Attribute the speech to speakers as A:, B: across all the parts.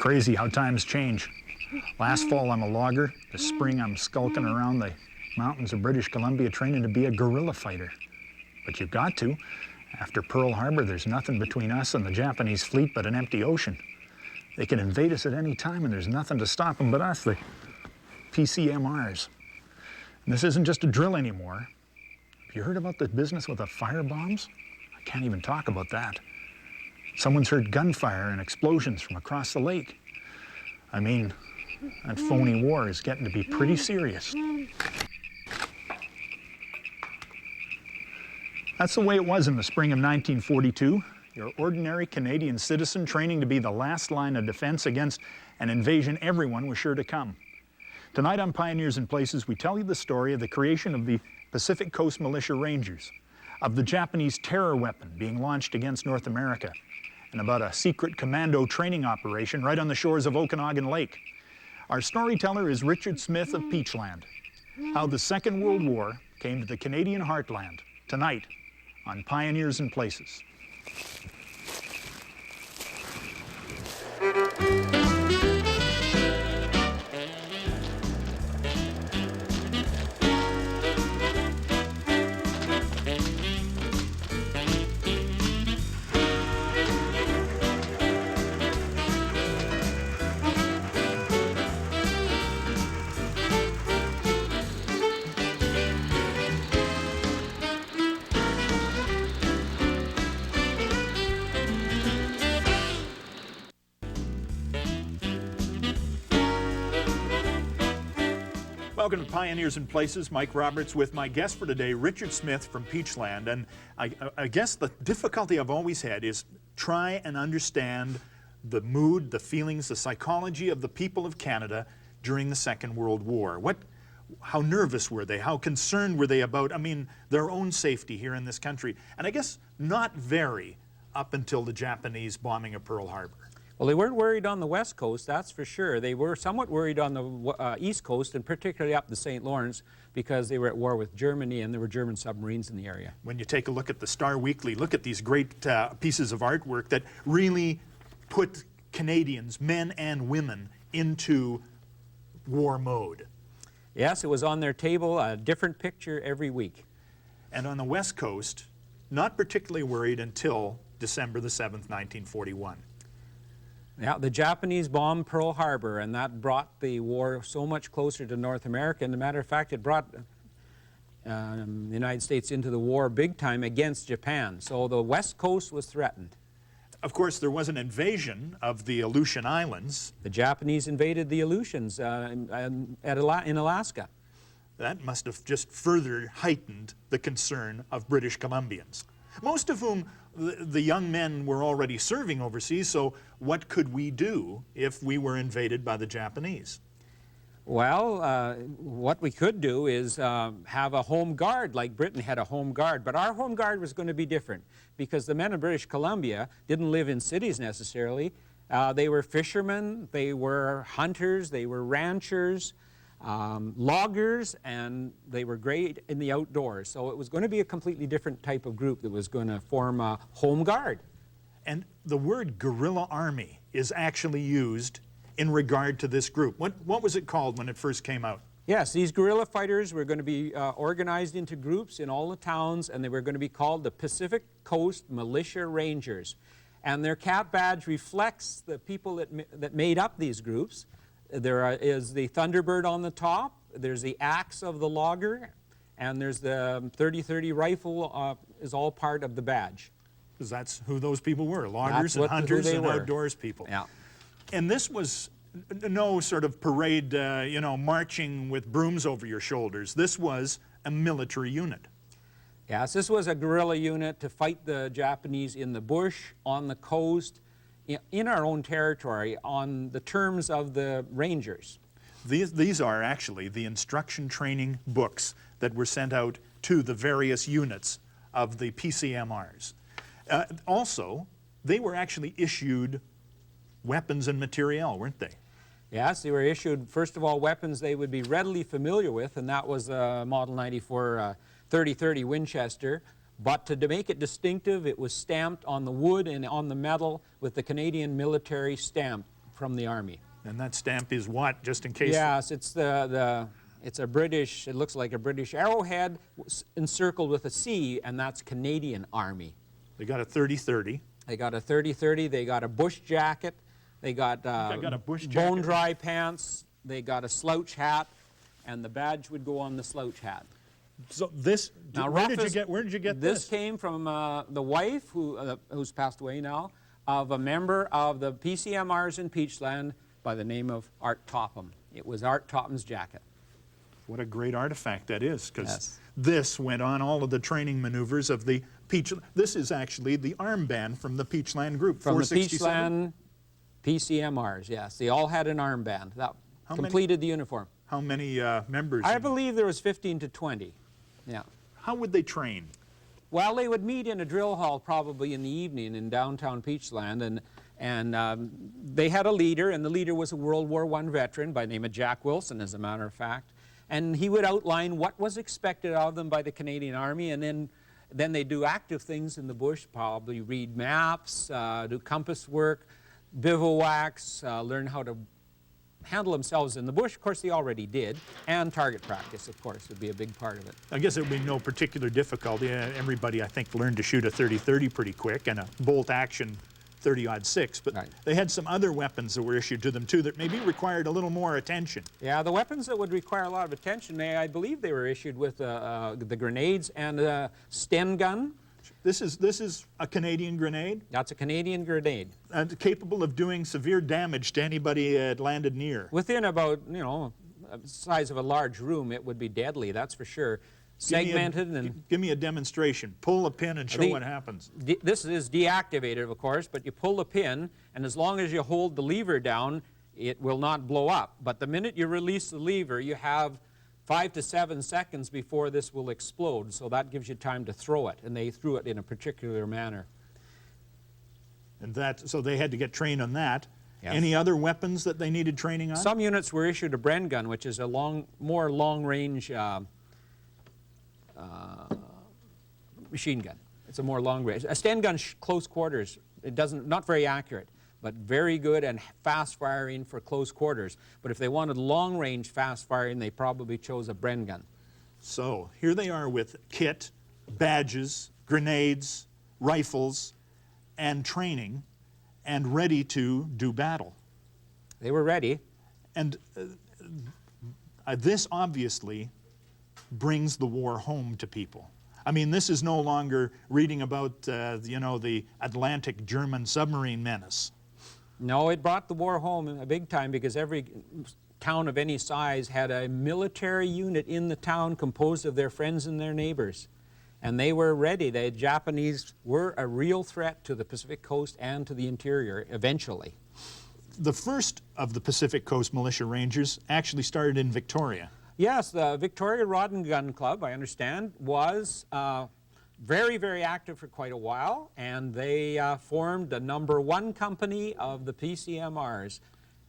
A: Crazy how times change. Last fall I'm a logger. This spring I'm skulking around the mountains of British Columbia training to be a guerrilla fighter. But you've got to. After Pearl Harbor, there's nothing between us and the Japanese fleet but an empty ocean. They can invade us at any time and there's nothing to stop them but us, the PCMRs. And this isn't just a drill anymore. Have you heard about the business with the fire bombs? I can't even talk about that. Someone's heard gunfire and explosions from across the lake. I mean, that phony war is getting to be pretty serious. That's the way it was in the spring of 1942. Your ordinary Canadian citizen training to be the last line of defense against an invasion everyone was sure to come. Tonight on Pioneers in Places, we tell you the story of the creation of the Pacific Coast Militia Rangers, of the Japanese terror weapon being launched against North America, and about a secret commando training operation right on the shores of Okanagan Lake. Our storyteller is Richard Smith of Peachland. How the Second World War came to the Canadian heartland, tonight on Pioneers in Places. Welcome to Pioneers in Places. Mike Roberts with my guest for today, Richard Smith from Peachland. And I guess the difficulty I've always had is try and understand the mood, the feelings, the psychology of the people of Canada during the Second World War. How nervous were they? How concerned were they about, their own safety here in this country? And I guess not very up until the Japanese bombing of Pearl Harbor.
B: Well, they weren't worried on the West Coast, that's for sure. They were somewhat worried on the East Coast, and particularly up the St. Lawrence, because they were at war with Germany and there were German submarines in the area. When
A: you take a look at the Star Weekly, look at these great pieces of artwork that really put Canadians, men and women, into war mode.
B: Yes, it was on their table, a different picture every week.
A: And on the West Coast, not particularly worried until December the 7th, 1941.
B: Yeah, the Japanese bombed Pearl Harbor, and that brought the war so much closer to North America. And as a matter of fact, it brought the United States into the war big time against Japan. So the West Coast was threatened.
A: Of course, there was an invasion of the Aleutian Islands.
B: The Japanese invaded the Aleutians in Alaska.
A: That must have just further heightened the concern of British Columbians, most of whom the young men were already serving overseas, so what could we do if we were invaded by the Japanese?
B: Well, what we could do is have a home guard, like Britain had a home guard, but our home guard was going to be different because the men of British Columbia didn't live in cities necessarily. They were fishermen, they were hunters, they were ranchers, loggers, and they were great in the outdoors. So it was going to be a completely different type of group that was going to form a home guard.
A: And the word guerrilla army is actually used in regard to this group. What was it called when it first came out?
B: Yes, these guerrilla fighters were going to be organized into groups in all the towns, and they were going to be called the Pacific Coast Militia Rangers. And their cap badge reflects the people that made up these groups. There is the Thunderbird on the top, there's the axe of the logger, and there's the .30-30 rifle is all part of the badge.
A: Because that's who those people were, loggers and hunters and outdoors people.
B: Yeah.
A: And this was no sort of parade, marching with brooms over your shoulders. This was a military unit.
B: Yes, this was a guerrilla unit to fight the Japanese in the bush, on the coast, in our own territory, on the terms of the Rangers.
A: These are actually the instruction training books that were sent out to the various units of the PCMRs. Also, they were actually issued weapons and materiel, weren't they?
B: Yes, they were issued, first of all, weapons they would be readily familiar with, and that was the Model 94 .30-30 Winchester. But to make it distinctive, it was stamped on the wood and on the metal with the Canadian military stamp from the Army.
A: And that stamp is what, just in case?
B: Yes, it's it's a British, it looks like a British arrowhead encircled with a C, and that's Canadian Army.
A: They got a 30-30.
B: They got a 30-30, they got a bush jacket, they got,
A: got a bush jacket.
B: bone dry pants, they got a slouch hat, and the badge would go on the slouch hat.
A: So this,
B: Now,
A: where did you get this?
B: This came from the wife, who's passed away now, of a member of the PCMRs in Peachland by the name of Art Topham. It was Art Topham's jacket.
A: What a great artifact that is, because
B: Yes.
A: this went on all of the training maneuvers of the Peach. This is actually the armband from the Peachland group,
B: From the
A: 467?
B: Peachland PCMRs, yes. They all had an armband. That completed the uniform.
A: How many members?
B: I believe there was 15 to 20. Yeah.
A: How would they train?
B: Well, they would meet in a drill hall probably in the evening in downtown Peachland, and they had a leader, and the leader was a World War I veteran by the name of Jack Wilson, as a matter of fact. And he would outline what was expected of them by the Canadian Army, and then they do active things in the bush, probably read maps, do compass work, bivouacs, learn how to handle themselves in the bush. Of course, they already did, and target practice, of course, would be a big part of it.
A: I guess it would be no particular difficulty. Everybody, I think, learned to shoot a 30-30 pretty quick, and a bolt-action 30-06, but
B: Right.
A: they had some other weapons that were issued to them, too, that maybe required a little more attention.
B: Yeah, the weapons that would require a lot of attention, I believe they were issued with the grenades and a Sten gun.
A: This is a Canadian grenade,
B: That's a Canadian grenade.
A: and capable of doing severe damage to anybody it landed near.
B: Within about, you know, the size of a large room, it would be deadly, that's for sure. Segmented and...
A: Give me a demonstration. Pull a pin and show what happens.
B: This is deactivated, of course, but you pull the pin, and as long as you hold the lever down, it will not blow up. But the minute you release the lever, you have 5 to 7 seconds before this will explode, so that gives you time to throw it, and they threw it in a particular manner.
A: And so they had to get trained on that.
B: Yes.
A: Any other weapons that they needed training on?
B: Some units were issued a Bren gun, which is a more long-range machine gun. It's a more long range. A Sten gun, close quarters, not very accurate, but very good and fast firing for close quarters. But if they wanted long range fast firing, they probably chose a Bren gun.
A: So here they are with kit, badges, grenades, rifles, and training, and ready to do battle.
B: They were ready.
A: And this obviously brings the war home to people. I mean, this is no longer reading about, you know, the Atlantic German submarine menace.
B: No, it brought the war home a big time, because every town of any size had a military unit in the town composed of their friends and their neighbors. And they were ready. The Japanese were a real threat to the Pacific Coast and to the interior eventually.
A: The first of the Pacific Coast Militia Rangers actually started in Victoria.
B: Yes, the Victoria Rod and Gun Club, I understand, was very, very active for quite a while, and they formed the #1 company of the PCMRs.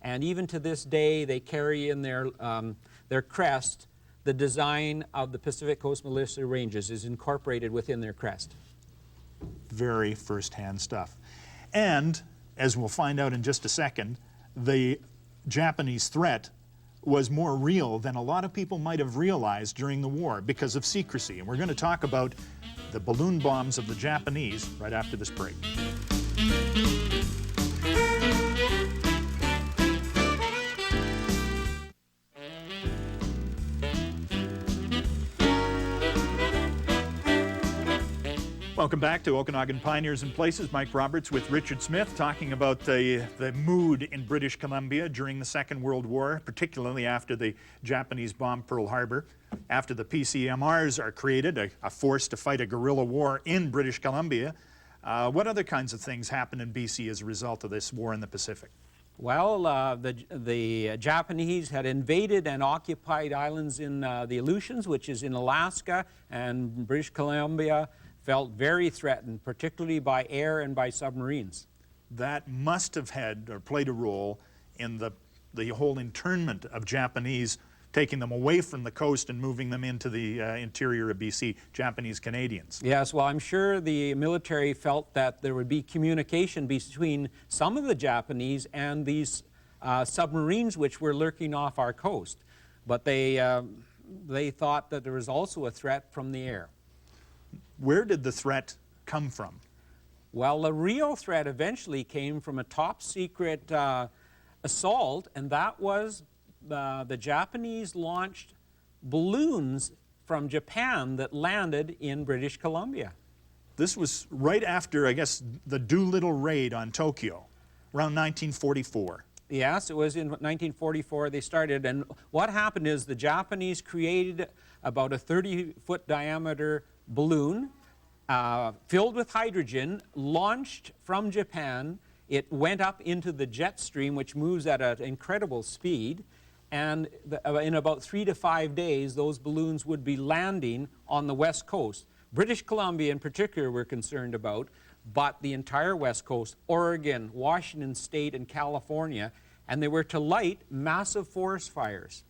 B: And even to this day, they carry in their crest the design of the Pacific Coast Militia Rangers is incorporated within their crest.
A: Very first-hand stuff. And, as we'll find out in just a second, the Japanese threat was more real than a lot of people might have realized during the war because of secrecy. And we're going to talk about the balloon bombs of the Japanese right after this break. Welcome back to Okanagan Pioneers and Places. Mike Roberts with Richard Smith talking about the mood in British Columbia during the Second World War, particularly after the Japanese bombed Pearl Harbor. After the PCMRs are created, a force to fight a guerrilla war in British Columbia. What other kinds of things happened in BC as a result of this war in the Pacific?
B: Well, the Japanese had invaded and occupied islands in the Aleutians, which is in Alaska, and British Columbia felt very threatened, particularly by air and by submarines.
A: That must have had or played a role in the whole internment of Japanese, taking them away from the coast and moving them into the interior of BC, Japanese Canadians.
B: Yes, well, I'm sure the military felt that there would be communication between some of the Japanese and these submarines which were lurking off our coast. But they thought that there was also a threat from the air.
A: Where did the threat come from?
B: Well, the real threat eventually came from a top-secret assault, and that was the Japanese launched balloons from Japan that landed in British Columbia.
A: This was right after, I guess, the Doolittle raid on Tokyo, around 1944.
B: Yes, it was in 1944 they started, and what happened is the Japanese created about a 30-foot diameter balloon filled with hydrogen, launched from Japan. It went up into the jet stream, which moves at an incredible speed, and in about 3 to 5 days, those balloons would be landing on the west coast. British Columbia in particular we're concerned about, but the entire west coast, Oregon, Washington State, and California, and they were to light massive forest fires.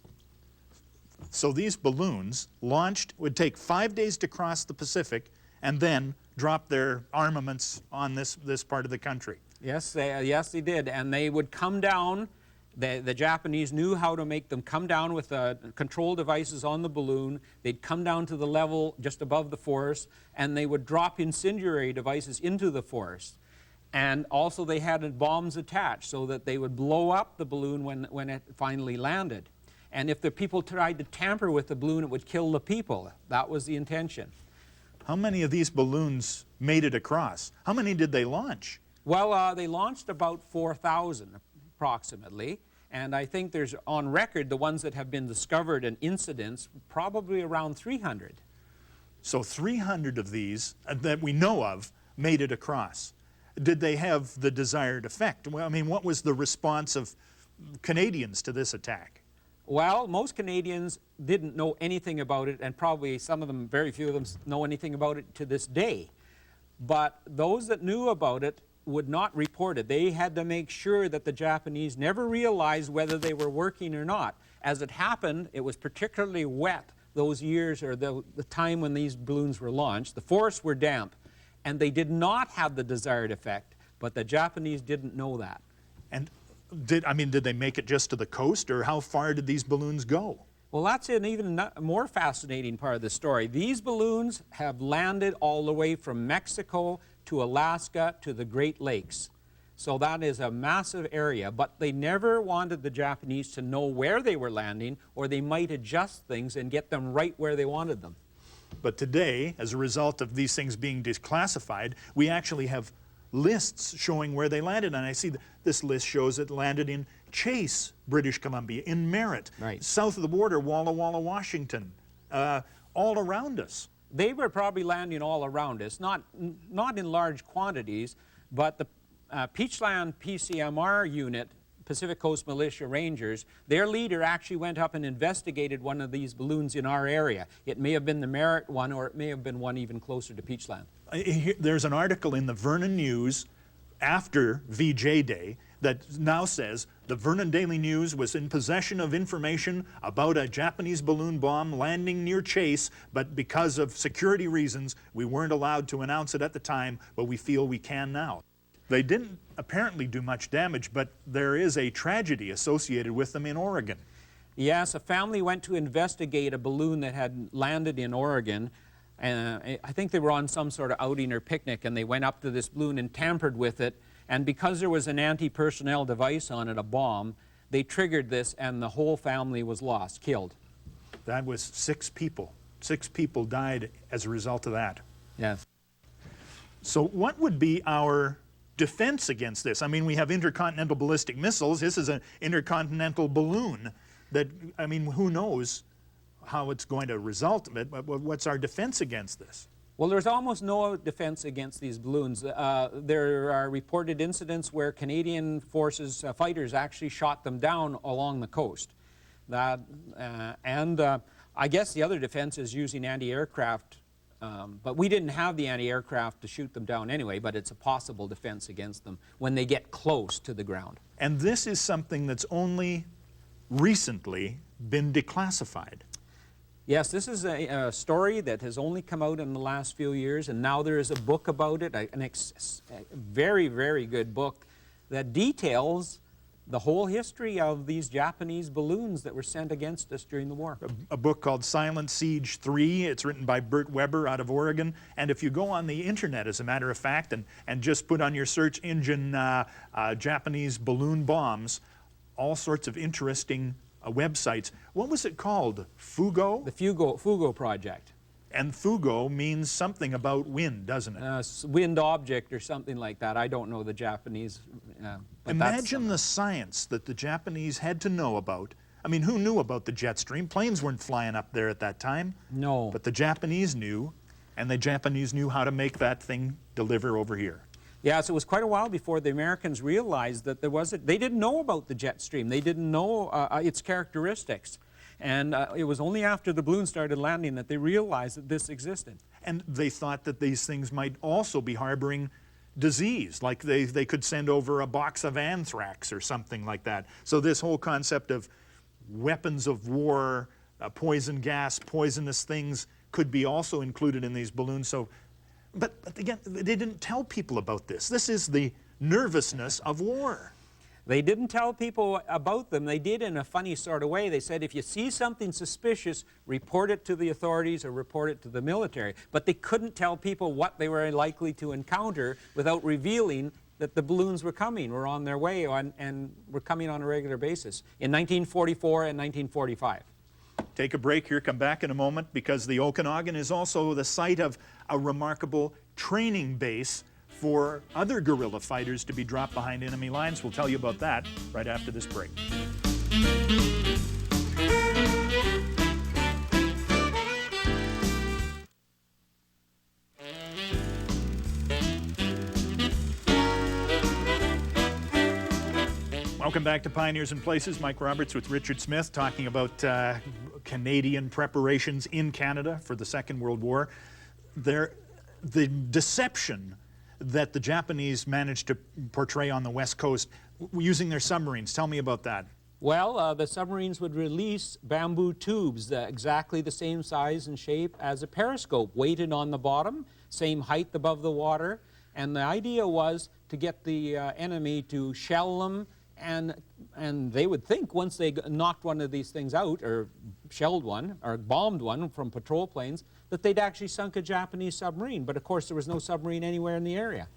A: So these balloons launched, would take 5 days to cross the Pacific, and then drop their armaments on this part of the country.
B: Yes, they did, and they would come down. The Japanese knew how to make them come down with control devices on the balloon. They'd come down to the level just above the forest, and they would drop incendiary devices into the forest. And also they had bombs attached so that they would blow up the balloon when it finally landed. And if the people tried to tamper with the balloon, it would kill the people. That was the intention.
A: How many of these balloons made it across? How many did they launch?
B: Well, they launched about 4,000 approximately. And I think there's on record the ones that have been discovered in incidents, probably around 300.
A: So 300 of these that we know of made it across. Did they have the desired effect? Well, I mean, what was the response of Canadians to this attack?
B: Well, most Canadians didn't know anything about it, and probably some of them, very few of them, know anything about it to this day. But those that knew about it would not report it. They had to make sure that the Japanese never realized whether they were working or not. As it happened, it was particularly wet those years, or the time when these balloons were launched. The forests were damp, and they did not have the desired effect, but the Japanese didn't know that.
A: And did they make it just to the coast, or how far did these balloons go?
B: Well, that's an even more fascinating part of the story. These balloons have landed all the way from Mexico to Alaska to the Great Lakes. So that is a massive area, but they never wanted the Japanese to know where they were landing, or they might adjust things and get them right where they wanted them.
A: But today, as a result of these things being declassified, we actually have lists showing where they landed. And I see this list shows it landed in Chase, British Columbia, in Merritt,
B: right
A: south of the border, Walla Walla, Washington, all around us.
B: They were probably landing all around us, not in large quantities, but the Peachland PCMR unit, Pacific Coast Militia Rangers, their leader actually went up and investigated one of these balloons in our area. It may have been the Merritt one, or it may have been one even closer to Peachland.
A: There's an article in the Vernon News after VJ Day that now says the Vernon Daily News was in possession of information about a Japanese balloon bomb landing near Chase, but because of security reasons, we weren't allowed to announce it at the time, but we feel we can now. They didn't apparently do much damage, but there is a tragedy associated with them in Oregon.
B: Yes, a family went to investigate a balloon that had landed in Oregon. I think they were on some sort of outing or picnic, and they went up to this balloon and tampered with it. And because there was an anti-personnel device on it, a bomb, they triggered this, and the whole family was lost, killed.
A: That was 6 people. 6 people died as a result of that.
B: Yes.
A: So what would be our defense against this? I mean, we have intercontinental ballistic missiles. This is an intercontinental balloon that, I mean, who knows how it's going to result, but what's our defense against this?
B: Well, there's almost no defense against these balloons. There are reported incidents where Canadian forces, fighters, actually shot them down along the coast. I guess the other defense is using anti-aircraft, but we didn't have the anti-aircraft to shoot them down anyway, but it's a possible defense against them when they get close to the ground.
A: And this is something that's only recently been declassified.
B: Yes, this is a story that has only come out in the last few years, and now there is a book about it, a very, very good book that details the whole history of these Japanese balloons that were sent against us during the war.
A: A book called Silent Siege 3. It's written by Bert Weber out of Oregon. And if you go on the internet, as a matter of fact, and just put on your search engine Japanese balloon bombs, all sorts of interesting websites. What was it called? Fugo?
B: The Fugo Project.
A: And Fugo means something about wind, doesn't it?
B: Wind object or something like that. I don't know the Japanese.
A: Imagine the science that the Japanese had to know about. I mean, who knew about the jet stream? Planes weren't flying up there at that time.
B: No.
A: But the Japanese knew, and the Japanese knew how to make that thing deliver over here.
B: Yes, it was quite a while before the Americans realized that they didn't know about the jet stream. They didn't know its characteristics. And it was only after the balloon started landing that they realized that this existed.
A: And they thought that these things might also be harboring disease, like they could send over a box of anthrax or something like that. So this whole concept of weapons of war, poison gas, poisonous things could be also included in these balloons. So, but again, they didn't tell people about this. This is the nervousness of war.
B: They didn't tell people about them. They did in a funny sort of way. They said, if you see something suspicious, report it to the authorities or report it to the military. But they couldn't tell people what they were likely to encounter without revealing that the balloons were coming, were on their way, and were coming on a regular basis in 1944 and 1945.
A: Take a break here, come back in a moment, because the Okanagan is also the site of a remarkable training base for other guerrilla fighters to be dropped behind enemy lines. We'll tell you about that right after this break. Welcome back to Pioneers and Places. Mike Roberts with Richard Smith talking about Canadian preparations in Canada for the Second World War. The deception that the Japanese managed to portray on the West Coast using their submarines. Tell me about that.
B: Well, the submarines would release bamboo tubes exactly the same size and shape as a periscope, weighted on the bottom, same height above the water, and the idea was to get the enemy to shell them, and they would think once they knocked one of these things out, or shelled one, or bombed one from patrol planes, that they'd actually sunk a Japanese submarine. But of course there was no submarine anywhere in the area.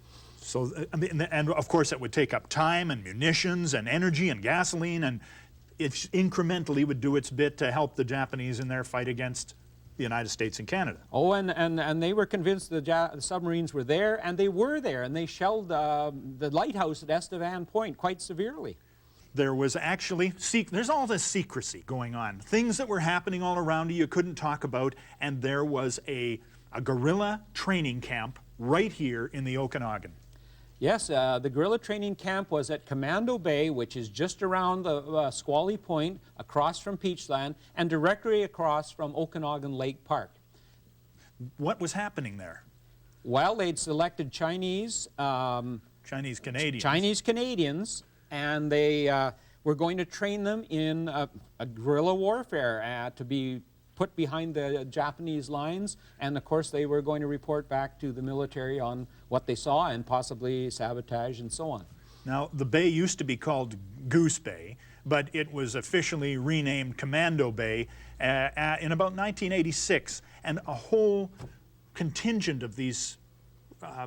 A: So, I mean, and of course it would take up time and munitions and energy and gasoline, and it incrementally would do its bit to help the Japanese in their fight against the United States and Canada.
B: Oh, and they were convinced the submarines were there, and they were there, and they shelled the lighthouse at Estevan Point quite severely.
A: There was actually, there's all this secrecy going on. Things that were happening all around you couldn't talk about, and there was a guerrilla training camp right here in the Okanagan.
B: Yes, the guerrilla training camp was at Commando Bay, which is just around the Squally Point, across from Peachland, and directly across from Okanagan Lake Park.
A: What was happening there?
B: Well, they'd selected Chinese Canadians, and they were going to train them in a guerrilla warfare to be put behind the Japanese lines, and of course they were going to report back to the military on what they saw and possibly sabotage and so on.
A: Now, the bay used to be called Goose Bay, but it was officially renamed Commando Bay in about 1986, and a whole contingent of these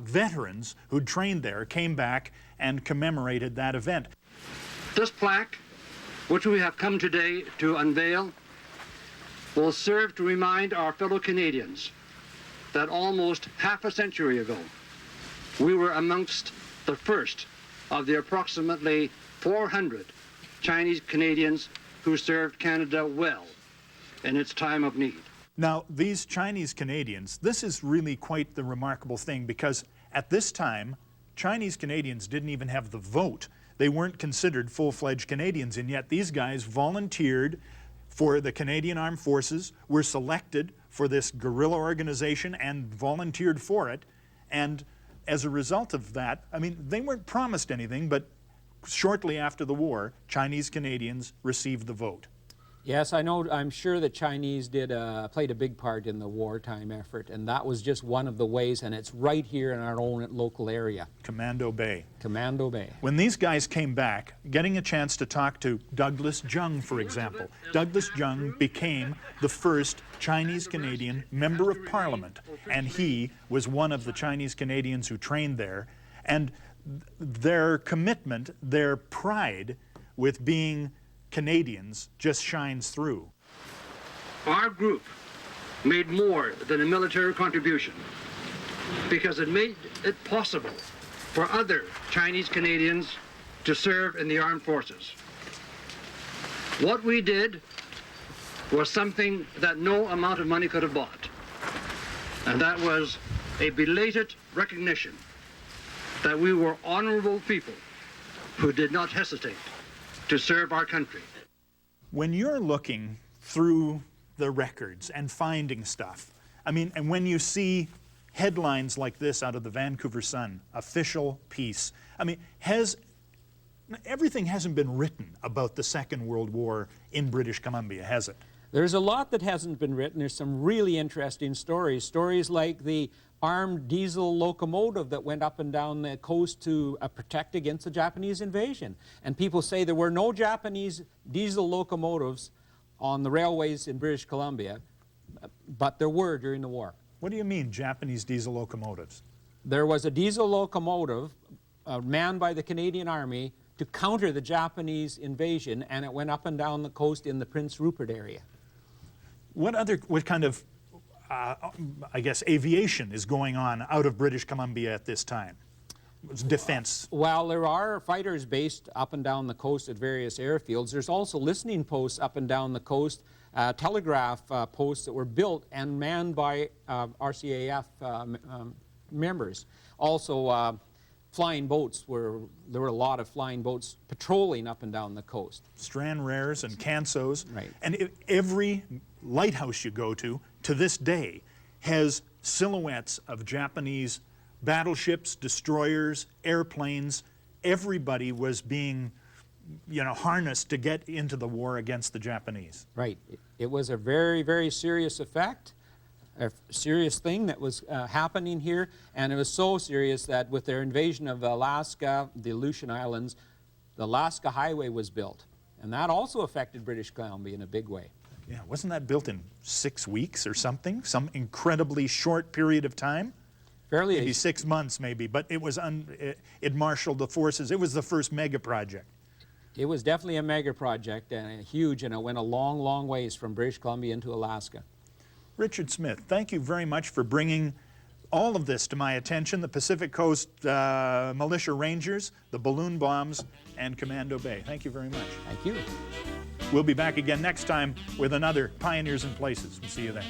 A: veterans who'd trained there came back and commemorated that event.
C: This plaque, which we have come today to unveil, will serve to remind our fellow Canadians that almost half a century ago, we were amongst the first of the approximately 400 Chinese Canadians who served Canada well in its time of need.
A: Now, these Chinese Canadians, this is really quite the remarkable thing, because at this time, Chinese Canadians didn't even have the vote. They weren't considered full-fledged Canadians, and yet these guys volunteered for the Canadian Armed Forces, were selected for this guerrilla organization and volunteered for it. And as a result of that, I mean, they weren't promised anything, but shortly after the war, Chinese Canadians received the vote.
B: Yes, I know. I'm sure the Chinese played a big part in the wartime effort, and that was just one of the ways, and it's right here in our own local area.
A: Commando Bay.
B: Commando Bay.
A: When these guys came back, getting a chance to talk to Douglas Jung, for example. Douglas Jung became the first Chinese-Canadian member of Parliament, and he was one of the Chinese-Canadians who trained there. And their commitment, their pride with being Canadians just shines through.
C: Our group made more than a military contribution because it made it possible for other Chinese Canadians to serve in the armed forces. What we did was something that no amount of money could have bought, and that was a belated recognition that we were honorable people who did not hesitate to serve our country.
A: When you're looking through the records and finding stuff, I mean, and when you see headlines like this out of the Vancouver Sun, official peace, I mean, everything hasn't been written about the Second World War in British Columbia, has it?
B: There's a lot that hasn't been written. There's some really interesting stories. Stories like the armed diesel locomotive that went up and down the coast to protect against the Japanese invasion. And people say there were no Japanese diesel locomotives on the railways in British Columbia, but there were during the war.
A: What do you mean, Japanese diesel locomotives?
B: There was a diesel locomotive manned by the Canadian Army to counter the Japanese invasion, and it went up and down the coast in the Prince Rupert area.
A: What kind of, I guess, aviation is going on out of British Columbia at this time? Defense.
B: Well, there are fighters based up and down the coast at various airfields. There's also listening posts up and down the coast, telegraph posts that were built and manned by RCAF members. Also, flying boats there were a lot of flying boats patrolling up and down the coast.
A: Stranraers and Cansos.
B: Right.
A: And every lighthouse you go to this day, has silhouettes of Japanese battleships, destroyers, airplanes. Everybody was being, harnessed to get into the war against the Japanese.
B: Right. It was a very, very serious effect, a serious thing that was happening here, and it was so serious that with their invasion of Alaska, the Aleutian Islands, the Alaska Highway was built, and that also affected British Columbia in a big way.
A: Yeah, wasn't that built in 6 weeks or something? Some incredibly short period of time? Maybe 6 months, maybe, but it was it marshaled the forces. It was the first mega project.
B: It was definitely a mega project, and huge, and it went a long, long ways from British Columbia into Alaska.
A: Richard Smith, thank you very much for bringing all of this to my attention, the Pacific Coast Militia Rangers, the balloon bombs, and Commando Bay. Thank you very much.
B: Thank you.
A: We'll be back again next time with another Pioneers in Places. We'll see you then.